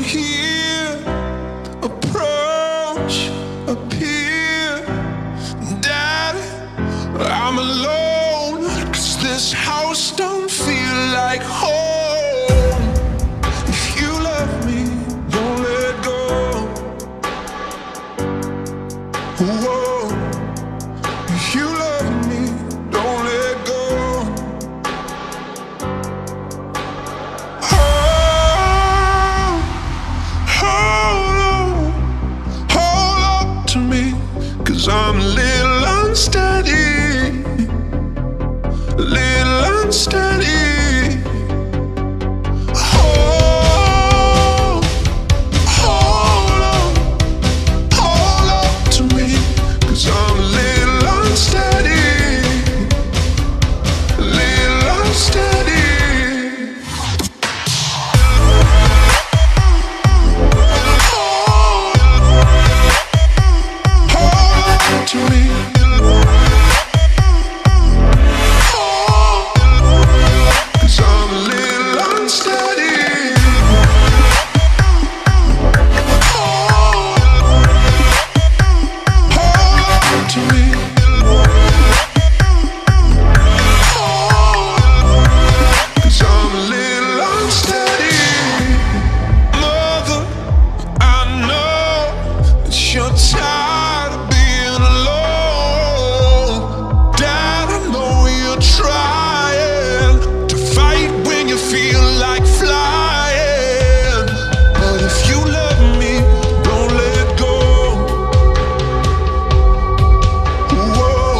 here, approach, appear. Daddy, I'm alone, 'cause this house don't feel like home. If you love me, don't let go. Whoa. If you love me, don't let go. Hold up to me, 'cause I'm a little unsteady, a little unsteady. Hold up to me, 'cause I'm a little unsteady, a little unsteady. To me, 'cause I'm a little unsteady. Hold to me, 'cause I'm a little unsteady. Mother, I know that you're tired of being alone. Dad, I know you're trying to fight when you feel like flying. But if you love me, don't let go. Whoa.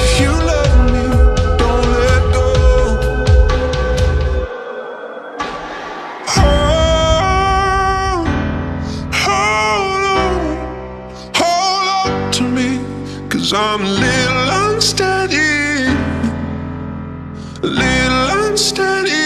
If you love me, don't let go. Hold up to me, 'cause I'm a little unsteady, a little unsteady.